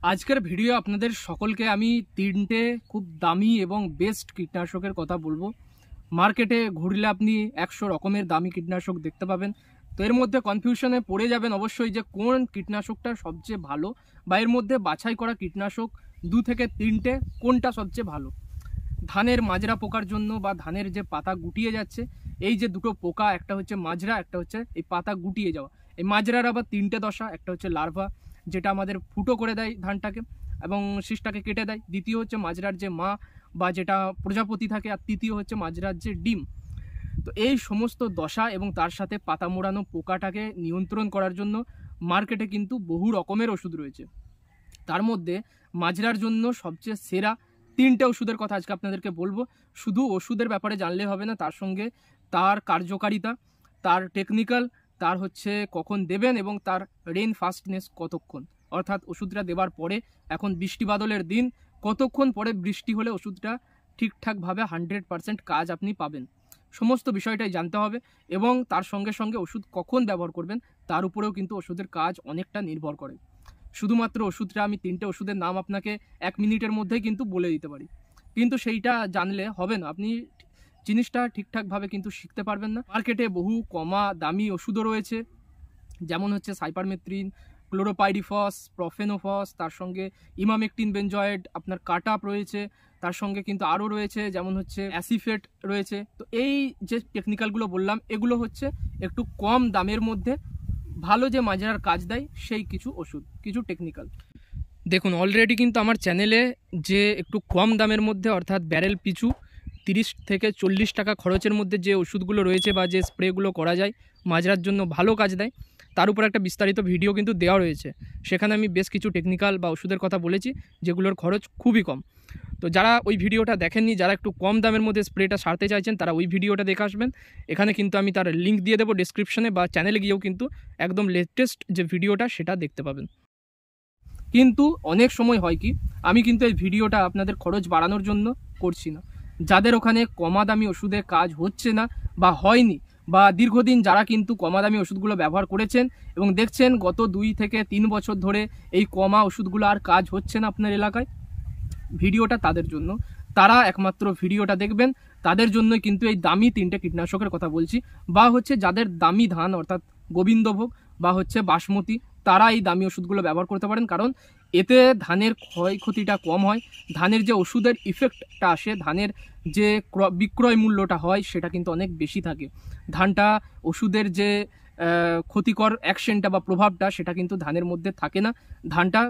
আজকের ভিডিও আপনাদের সকলকে আমি তিনটে খুব দামি এবং বেস্ট কীটনাশকের কথা বলবো। মার্কেটে ঘুরলে আপনি 100 রকমের দামি কীটনাশক দেখতে পাবেন। তো এর মধ্যে কনফিউশনে পড়ে যাবেন অবশ্যই যে কোন কীটনাশকটা সবচেয়ে ভালো, বা এর মধ্যে বাছাই করা কীটনাশক 2 থেকে 3টে কোনটা সবচেয়ে ভালো। ধানের মাজরা পোকার জন্য বা ধানের যে পাতা গুটিয়ে যাচ্ছে, এই যে দুটো পোকা, একটা হচ্ছে মাজরা, একটা হচ্ছে এই পাতা গুটিয়ে যাওয়া। এই মাজরার আবার 3টে দশা, একটা হচ্ছে লার্ভা যেটা আমাদের ফুটো করে দেয় ধানটাকে এবং শীষটাকে কেটে দেয়। দ্বিতীয় হচ্ছে মাজরার যে মা বা যেটা প্রজাপতি থাকে, আর তৃতীয় হচ্ছে মাজরার যে ডিম। তো এই সমস্ত দশা এবং তার সাথে পাতা মোড়ানো পোকাটাকে নিয়ন্ত্রণ করার জন্য মার্কেটে কিন্তু বহু রকমের ওষুধ রয়েছে। তার মধ্যে মাজরার জন্য সবচেয়ে সেরা 3টে ওষুধের কথা আজকে আপনাদেরকে বলবো। শুধু ওষুধের ব্যাপারে জানলে হবে না, তার সঙ্গে তার কার্যকারিতা, তার টেকনিক্যাল, তার হচ্ছে কখন দেবেন এবং তার রেন ফাস্টনেস কতক্ষণ, অর্থাৎ ওষুধটা দেওয়ার পরে, এখন বৃষ্টি বাদলের দিন, কতক্ষণ পরে বৃষ্টি হলে ওষুধটা ঠিকঠাকভাবে 100% কাজ আপনি পাবেন। সমস্ত বিষয়টাই জানতে হবে এবং তার সঙ্গে সঙ্গে ওষুধ কখন ব্যবহার করবেন তার উপরেও কিন্তু ওষুধের কাজ অনেকটা নির্ভর করে। শুধুমাত্র ওষুধটা আমি 3টে ওষুধের নাম আপনাকে 1 মিনিটের মধ্যেই কিন্তু বলে দিতে পারি, কিন্তু সেইটা জানলে হবে না, আপনি জিনিসটা ঠিকঠাকভাবে কিন্তু শিখতে পারবেন না। মার্কেটে বহু কমা দামি ওষুধও রয়েছে, যেমন হচ্ছে সাইপারমেথ্রিন, ক্লোরোপাইরিফস, প্রফেনোফস, তার সঙ্গে ইমামেকটিন বেনজয়েড, আপনার কাটাপ রয়েছে, তার সঙ্গে কিন্তু আরও রয়েছে যেমন হচ্ছে অ্যাসিফেট রয়েছে। তো এই যে টেকনিক্যালগুলো বললাম, এগুলো হচ্ছে একটু কম দামের মধ্যে ভালো যে মাজরার কাজ দেয় সেই কিছু ওষুধ, কিছু টেকনিক্যাল। দেখুন, অলরেডি কিন্তু আমার চ্যানেলে যে একটু কম দামের মধ্যে, অর্থাৎ ব্যারেল পিছু 30 থেকে 40 টাকা খরচের মধ্যে যে ওষুধগুলো রয়েছে বা যে স্প্রেগুলো করা যায় মাজরার জন্য ভালো কাজ দেয়, তার উপর একটা বিস্তারিত ভিডিও কিন্তু দেওয়া রয়েছে। সেখানে আমি বেশ কিছু টেকনিক্যাল বা ওষুধের কথা বলেছি যেগুলোর খরচ খুবই কম। তো যারা ওই ভিডিওটা দেখেননি, যারা একটু কম দামের মধ্যে স্প্রেটা সারতে চাইছেন, তারা ওই ভিডিওটা দেখে আসবেন। এখানে কিন্তু আমি তার লিঙ্ক দিয়ে দেবো ডেসক্রিপশনে, বা চ্যানেলে গিয়েও কিন্তু একদম লেটেস্ট যে ভিডিওটা সেটা দেখতে পাবেন। কিন্তু অনেক সময় হয় কি, আমি কিন্তু এই ভিডিওটা আপনাদের খরচ বাড়ানোর জন্য করছি না। যাদের ওখানে কমা দামি ওষুধে কাজ হচ্ছে না বা হয়নি, বা দীর্ঘদিন যারা কিন্তু কমা দামি ওষুধগুলো ব্যবহার করেছেন এবং দেখছেন গত 2 থেকে 3 বছর ধরে এই কমা ওষুধগুলো আর কাজ হচ্ছে না আপনার এলাকায়, ভিডিওটা তাদের জন্য। তারা একমাত্র ভিডিওটা দেখবেন, তাদের জন্যই কিন্তু এই দামি 3টে কীটনাশকের কথা বলছি। বা হচ্ছে যাদের দামি ধান, অর্থাৎ গোবিন্দভোগ বা হচ্ছে বাসমতি, তারা এই দামি ওষুধগুলো ব্যবহার করতে পারেন, কারণ এতে ধানের ক্ষয়ক্ষতিটা কম হয়। ধানের যে ওষুধের ইফেক্টটা আসে, ধানের যে বিক্রয় মূল্যটা হয়, সেটা কিন্তু অনেক বেশি থাকে। ধানটা ওষুধের যে ক্ষতিকর অ্যাকশনটা বা প্রভাবটা, সেটা কিন্তু ধানের মধ্যে থাকে না। ধানটা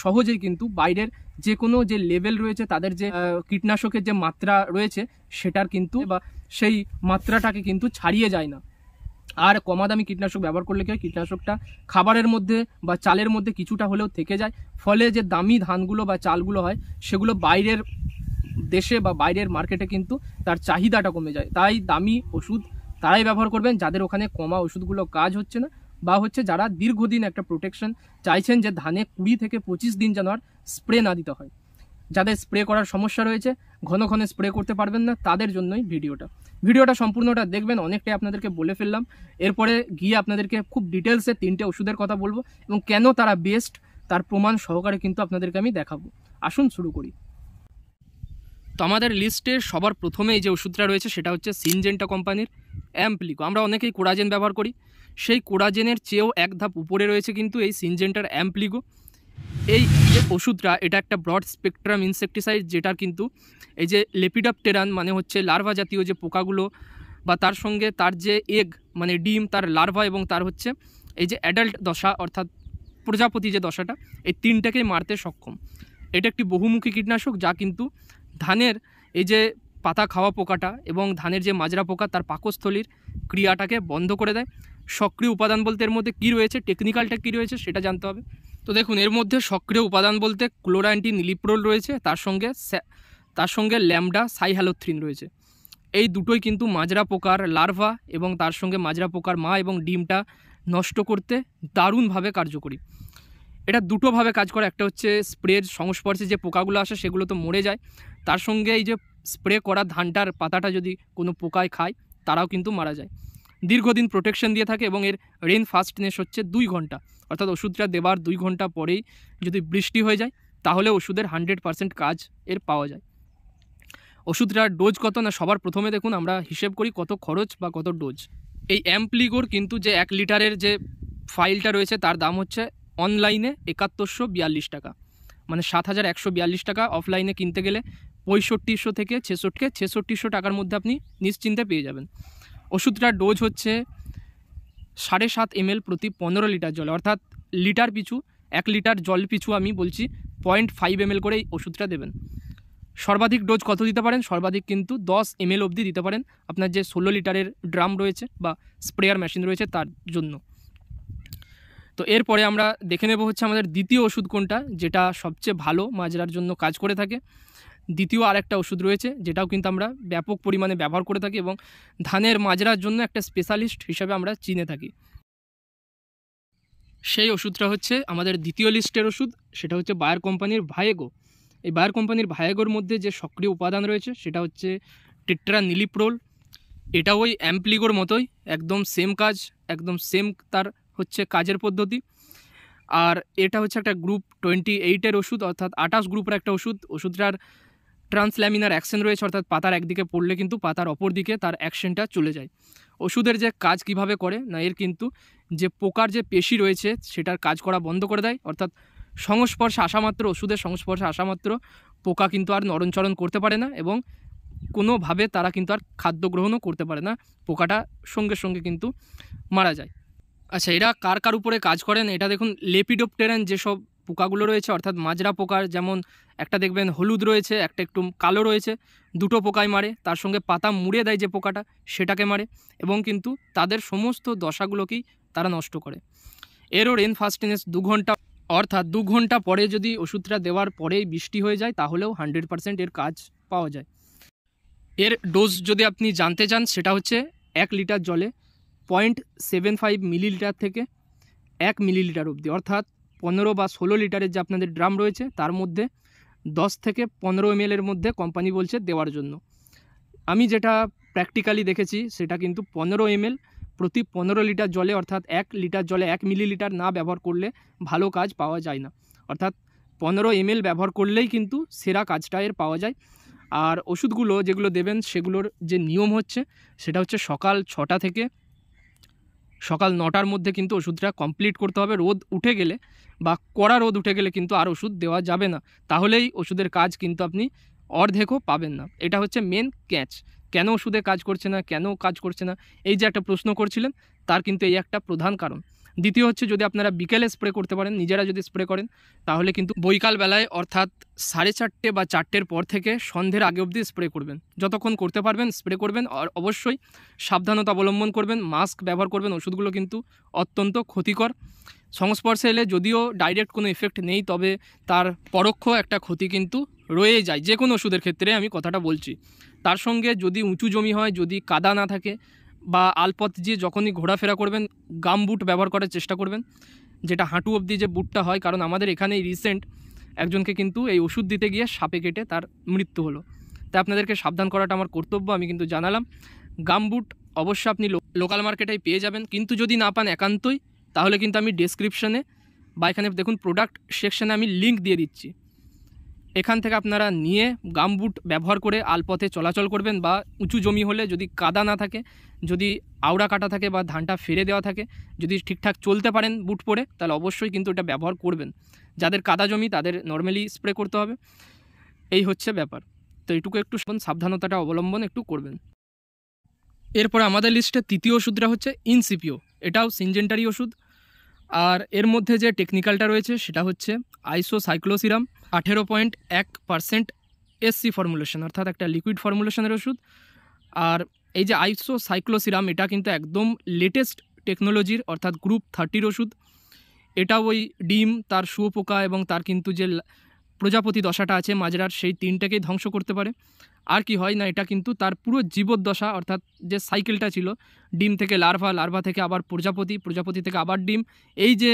সহজেই কিন্তু বাইরের যে কোনো যে লেভেল রয়েছে, তাদের যে কীটনাশকের যে মাত্রা রয়েছে, সেটার কিন্তু বা সেই মাত্রাটাকে কিন্তু ছাড়িয়ে যায় না। আর কমা দামি কীটনাশক ব্যবহার করলে কি হয়, কীটনাশকটা খাবারের মধ্যে বা চালের মধ্যে কিছুটা হলেও থেকে যায়, ফলে যে দামি ধানগুলো বা চালগুলো হয়, সেগুলো বাইরের দেশে বা বাইরের মার্কেটে কিন্তু তার চাহিদাটা কমে যায়। তাই দামি ওষুধ তারাই ব্যবহার করবেন যাদের ওখানে কমা ওষুধগুলো কাজ হচ্ছে না, বা হচ্ছে যারা দীর্ঘদিন একটা প্রোটেকশন চাইছেন যে ধানে 20 থেকে 25 দিন যেন আর স্প্রে না দিতে হয়। যাদের স্প্রে করার সমস্যা রয়েছে, ঘন ঘন স্প্রে করতে পারবেন না, তাদের জন্যই ভিডিওটা সম্পূর্ণটা দেখবেন। অনেকটাই আপনাদেরকে বলে ফেললাম, এরপরে গিয়ে আপনাদেরকে খুব ডিটেলসে 3টে ওষুধের কথা বলবো এবং কেন তারা বেস্ট তার প্রমাণ সহকারে কিন্তু আপনাদেরকে আমি দেখাবো। আসুন শুরু করি। তো আমাদের লিস্টে সবার প্রথমে এই যে ওষুধটা রয়েছে, সেটা হচ্ছে সিনজেন্টা কোম্পানির অ্যাম্প্লিগো। আমরা অনেকেই কোরাজেন ব্যবহার করি, সেই কোরাজেনের চেয়েও এক ধাপ উপরে রয়েছে কিন্তু এই সিনজেন্টার অ্যাম্প্লিগো। এই যে ওষুধটা, এটা একটা ব্রড স্পেকট্রাম ইনসেকটিসাইড, যেটার কিন্তু এই যে লেপিডাপটেরান মানে হচ্ছে লার্ভা জাতীয় যে পোকাগুলো, বা তার সঙ্গে তার যে এগ মানে ডিম, তার লার্ভা এবং তার হচ্ছে এই যে অ্যাডাল্ট দশা অর্থাৎ প্রজাপতি যে দশাটা, এই 3টাকেই মারতে সক্ষম। এটা একটি বহুমুখী কীটনাশক, যা কিন্তু ধানের এই যে পাতা খাওয়া পোকাটা এবং ধানের যে মাজরা পোকা, তার পাকস্থলীর ক্রিয়াটাকে বন্ধ করে দেয়। সক্রিয় উপাদান বলতে এর মধ্যে কী রয়েছে, টেকনিক্যালটা কী রয়েছে সেটা জানতে হবে। তো দেখুন, এর মধ্যে সক্রিয় উপাদান বলতে ক্লোরান্টিনিলিপ্রোল রয়েছে, তার সঙ্গে ল্যামডা সাইহ্যালোথ্রিন রয়েছে। এই দুটোই কিন্তু মাজরা পোকার লার্ভা এবং তার সঙ্গে মাজরা পোকার মা এবং ডিমটা নষ্ট করতে দারুণভাবে কার্যকরী। এটা দুটোভাবে কাজ করে, একটা হচ্ছে স্প্রের সংস্পর্শে যে পোকাগুলো আসে সেগুলো তো মরে যায়, তার সঙ্গে এই যে স্প্রে করা ধানটার পাতাটা যদি কোনো পোকায় খায়, তারাও কিন্তু মারা যায়। দীর্ঘদিন প্রোটেকশন দিয়ে থাকে এবং এর রেন ফাস্টনেস হচ্ছে 2 ঘন্টা, অর্থাৎ ওষুধটা দেবার 2 ঘন্টা পরেই যদি বৃষ্টি হয়ে যায় তাহলে ওষুধের 100% কাজ এর পাওয়া যায়। ওষুধটার ডোজ কত না, সবার প্রথমে দেখুন আমরা হিসেব করি কত খরচ বা কত ডোজ। এই অ্যাম্প্লিগোর কিন্তু যে 1 লিটারের যে ফাইলটা রয়েছে তার দাম হচ্ছে অনলাইনে 7142 টাকা, মানে 7142 টাকা। অফলাইনে কিনতে গেলে 6500 থেকে 6600 টাকার মধ্যে আপনি নিশ্চিন্তে পেয়ে যাবেন। ওষুধটার ডোজ হচ্ছে 7.5 ml প্রতি 15 লিটার জলে, অর্থাৎ লিটার পিছু 1 লিটার জল পিছু আমি বলছি 0.5 ml করে এই ওষুধটা দেবেন। সর্বাধিক ডোজ কত দিতে পারেন? সর্বাধিক কিন্তু 10 ml অবধি দিতে পারেন আপনার যে 16 লিটারের ড্রাম রয়েছে বা স্প্রেয়ার মেশিন রয়েছে তার জন্য। তো এরপরে আমরা দেখে নেব হচ্ছে আমাদের দ্বিতীয় ওষুধ কোনটা, যেটা সবচেয়ে ভালো মাজরার জন্য কাজ করে থাকে। দ্বিতীয় আরেকটা ওষুধ রয়েছে যেটাও কিন্তু আমরা ব্যাপক পরিমাণে ব্যবহার করে থাকি এবং ধানের মাজরার জন্য একটা স্পেশালিস্ট হিসাবে আমরা চিনে থাকি। সেই ওষুধটা হচ্ছে আমাদের দ্বিতীয় লিস্টের ওষুধ, সেটা হচ্ছে বায়ার কোম্পানির ভায়েগো। এই বায়ার কোম্পানির ভায়েগোর মধ্যে যে সক্রিয় উপাদান রয়েছে সেটা হচ্ছে টেট্রানিলিপ্রোল। এটা ওই অ্যাম্প্লিগোর মতোই একদম সেম কাজ, একদম সেম তার হচ্ছে কাজের পদ্ধতি। আর এটা হচ্ছে একটা গ্রুপ 28-এর ওষুধ, অর্থাৎ 28 গ্রুপের একটা ওষুধ। ওষুধটার ট্রান্সল্যামিনার অ্যাকশন রয়েছে, অর্থাৎ পাতার একদিকে পড়লে কিন্তু পাতার অপর দিকে তার অ্যাকশনটা চলে যায়। ওষুধের যে কাজ কিভাবে করে না, এর কিন্তু যে পোকার যে পেশি রয়েছে সেটার কাজ করা বন্ধ করে দেয়, অর্থাৎ সংস্পর্শে আসা মাত্র, ওষুধের সংস্পর্শে আসা মাত্র পোকা কিন্তু আর নড়নচড়ন করতে পারে না এবং কোনোভাবে তারা কিন্তু আর খাদ্য গ্রহণও করতে পারে না, পোকাটা সঙ্গে সঙ্গে কিন্তু মারা যায়। আচ্ছা, এরা কার কার উপরে কাজ করেন এটা দেখুন। লেপিডোপ্টেরান যেসব পোকাগুলো রয়েছে, অর্থাৎ মাজরা পোকার, যেমন একটা দেখবেন হলুদ রয়েছে, একটা একটু কালো রয়েছে, দুটো পোকায় মারে। তার সঙ্গে পাতা মুড়ে দেয় যে পোকাটা, সেটাকে মারে এবং কিন্তু তাদের সমস্ত দশাগুলোকেই তারা নষ্ট করে। এরও রেন ফাস্টিনেস 2 ঘন্টা, অর্থাৎ 2 ঘন্টা পরে যদি ওষুধটা দেওয়ার পরেই বৃষ্টি হয়ে যায় তাহলেও 100% এর কাজ পাওয়া যায়। এর ডোজ যদি আপনি জানতে চান সেটা হচ্ছে 1 লিটার জলে 0.75 মিলিলিটার থেকে 1 মিলিলিটার অবধি, অর্থাৎ 15 বা 16 লিটারের যে আপনাদের ড্রাম রয়েছে তার মধ্যে 10 থেকে 15 ml এর মধ্যে কোম্পানি বলছে দেওয়ার জন্য। আমি যেটা প্র্যাকটিক্যালি দেখেছি সেটা কিন্তু 15 ml প্রতি 15 লিটার জলে, অর্থাৎ 1 লিটার জলে 1 মিলিলিটার না ব্যবহার করলে ভালো কাজ পাওয়া যায় না, অর্থাৎ 15 ml ব্যবহার করলেই কিন্তু সেরা কাজটা এর পাওয়া যায়। আর ওষুধগুলো যেগুলো দেবেন সেগুলোর যে নিয়ম হচ্ছে সেটা হচ্ছে সকাল 6টা থেকে সকাল 9টার মধ্যে কিন্তু ওষুধটা কমপ্লিট করতে হবে। রোদ উঠে গেলে বা কড়া রোদ উঠে গেলে কিন্তু আর ওষুধ দেওয়া যাবে না, তাহলেই ওষুধের কাজ কিন্তু আপনি অর্ধেকও পাবেন না। এটা হচ্ছে মেন ক্যাচ। কেন ওষুধে কাজ করছে না, কেন কাজ করছে না, এই যে একটা প্রশ্ন করছিলেন, তার কিন্তু এই একটা প্রধান কারণ। দ্বিতীয় হচ্ছে যদি আপনারা বিকেলে স্প্রে করতে পারেন, নিজেরা যদি স্প্রে করেন, তাহলে কিন্তু বৈকাল বেলায় অর্থাৎ 4:30 বা 4টের পর থেকে সন্ধ্যের আগে অবধি স্প্রে করবেন। যতক্ষণ করতে পারবেন স্প্রে করবেন, আর অবশ্যই সাবধানতা অবলম্বন করবেন, মাস্ক ব্যবহার করবেন। ওষুধগুলো কিন্তু অত্যন্ত ক্ষতিকর। সংস্পর্শে এলে যদিও ডাইরেক্ট কোনো এফেক্ট নেই, তবে তার পরোক্ষ একটা ক্ষতি কিন্তু রয়ে যায়, যে কোনো ওষুধের ক্ষেত্রে আমি কথাটা বলছি। তার সঙ্গে যদি উঁচু জমি হয়, যদি কাদা না থাকে বা আলপথ দিয়ে যখনই ঘোরাফেরা করবেন, গাম বুট ব্যবহার করার চেষ্টা করবেন, যেটা হাঁটু অবধি যে বুটটা হয়। কারণ আমাদের এখানে রিসেন্ট একজনকে কিন্তু এই ওষুধ দিতে গিয়ে সাপে কেটে তার মৃত্যু হলো। তাই আপনাদেরকে সাবধান করাটা আমার কর্তব্য, আমি কিন্তু জানালাম। গাম বুট অবশ্যই আপনি লোকাল মার্কেটেই পেয়ে যাবেন, কিন্তু যদি না পান একান্তই, তাহলে কিন্তু আমি ডেসক্রিপশনে বা এখানে দেখুন প্রোডাক্ট সেকশানে আমি লিঙ্ক দিয়ে দিচ্ছি, এখান থেকে আপনারা নিয়ে গামবুট ব্যবহার করে আলপথে চলাচল করবেন। বা উঁচু জমি হলে, যদি কাদা না থাকে, যদি আওড়া কাটা থাকে বা ধানটা ফেরে দেওয়া থাকে, যদি ঠিকঠাক চলতে পারেন বুট পরে, তাহলে অবশ্যই কিন্তু এটা ব্যবহার করবেন। যাদের কাদা জমি তাদের নর্মালি স্প্রে করতে হবে, এই হচ্ছে ব্যাপার। তো এইটুকু একটু সাবধানতাটা অবলম্বন একটু করবেন। এরপর আমাদের লিস্টে তৃতীয় ওষুধটা হচ্ছে ইনসিপিও। এটাও সিনজেন্টারি ওষুধ, আর এর মধ্যে যে টেকনিক্যালটা রয়েছে সেটা হচ্ছে আইসোসাইক্লোসিরাম 18.1% এসসি ফর্মুলেশন, অর্থাৎ একটা লিকুইড ফর্মুলেশনের ওষুধ। আর এই যে আইসোসাইক্লোসিরাম, এটা কিন্তু একদম লেটেস্ট টেকনোলজির, অর্থাৎ গ্রুপ 30 ওষুধ। এটা ওই ডিম, তার শুয়োপোকা এবং তার কিন্তু যে প্রজাপতি দশাটা আছে মাজরার, সেই 3টাকেই ধ্বংস করতে পারে। আর কি হয় না, এটা কিন্তু তার পুরো জীবদ্দশা, অর্থাৎ যে সাইকেলটা ছিল, ডিম থেকে লার্ভা, লার্ভা থেকে আবার প্রজাপতি, প্রজাপতি থেকে আবার ডিম, এই যে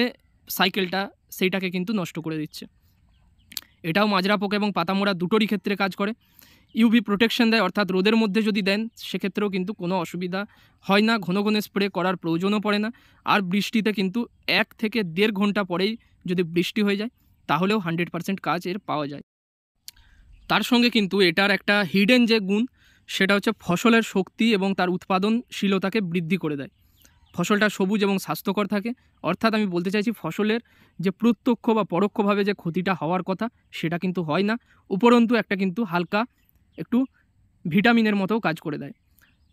সাইকেলটা, সেইটাকে কিন্তু নষ্ট করে দিচ্ছে। এটাও মাজরা পোকা এবং পাতামোড়া দুটোরই ক্ষেত্রে কাজ করে। ইউভি প্রোটেকশন দেয়, অর্থাৎ রোদের মধ্যে যদি দেন সেক্ষেত্রেও কিন্তু কোনো অসুবিধা হয় না, ঘন ঘন স্প্রে করার প্রয়োজনও পড়ে না। আর বৃষ্টিতে কিন্তু 1 থেকে 1.5 ঘন্টা পরেই যদি বৃষ্টি হয়ে যায় তাহলেও 100% কাজ এর পাওয়া যায়। তার সঙ্গে কিন্তু এটার একটা হিডেন যে গুণ সেটা হচ্ছে ফসলের শক্তি এবং তার উৎপাদনশীলতাকে বৃদ্ধি করে দেয়। ফসলটা সবুজ এবং স্বাস্থ্যকর থাকে, অর্থাৎ আমি বলতে চাইছি ফসলের যে প্রত্যক্ষ বা পরোক্ষভাবে যে ক্ষতিটা হওয়ার কথা সেটা কিন্তু হয় না, উপরন্তু একটা কিন্তু হালকা একটু ভিটামিনের মতোও কাজ করে দেয়।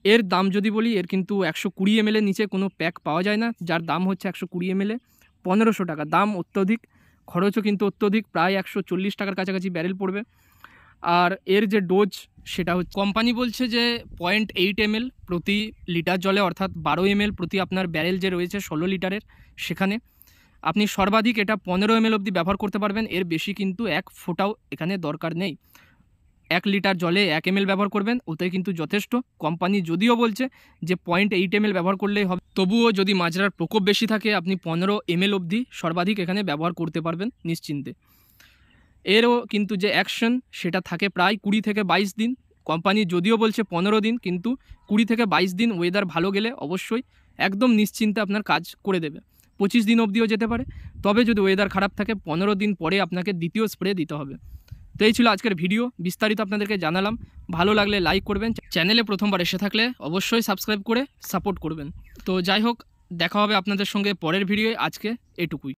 এর দাম যদি বলি, এর কিন্তু 120 ml নিচে কোনো প্যাক পাওয়া যায় না, যার দাম হচ্ছে 120 ml 1500 টাকা। দাম অত্যধিক, খরচও কিন্তু অত্যধিক, প্রায় 140 টাকার কাছাকাছি ব্যারেল পড়বে। আর এর যে ডোজ সেটা হচ্ছে কোম্পানি বলছে যে 0.8 ml প্রতি লিটার জলে, অর্থাৎ 12 ml প্রতি আপনার ব্যারেল যে রয়েছে 16 লিটারের, সেখানে আপনি সর্বাধিক এটা 15 ml অবধি ব্যবহার করতে পারবেন। এর বেশি কিন্তু এক ফোঁটাও এখানে দরকার নেই। 1 লিটার জলে 1 ml ব্যবহার করবেন, ওতে কিন্তু যথেষ্ট। কোম্পানি যদিও বলছে যে 0.8 ml ব্যবহার করলেই হবে, তবুও যদি মাজরার প্রকোপ বেশি থাকে আপনি 15 ml অবধি সর্বাধিক এখানে ব্যবহার করতে পারবেন নিশ্চিন্তে। এরও কিন্তু যে অ্যাকশন সেটা থাকে প্রায় 20 থেকে 22 দিন। কোম্পানি যদিও বলছে 15 দিন, কিন্তু 20 থেকে 22 দিন ওয়েদার ভালো গেলে অবশ্যই একদম নিশ্চিন্তে আপনার কাজ করে দেবে। 25 দিন অবধিও যেতে পারে, তবে যদি ওয়েদার খারাপ থাকে 15 দিন পরে আপনাকে দ্বিতীয় স্প্রে দিতে হবে। তো এই ছিল আজকের ভিডিও, বিস্তারিত আপনাদেরকে জানালাম। ভালো লাগলে লাইক করবেন, চ্যানেলে প্রথমবার এসে থাকলে অবশ্যই সাবস্ক্রাইব করে সাপোর্ট করবেন। তো যাই হোক, দেখা হবে আপনাদের সঙ্গে পরের ভিডিওয়ে। আজকে এটুকুই।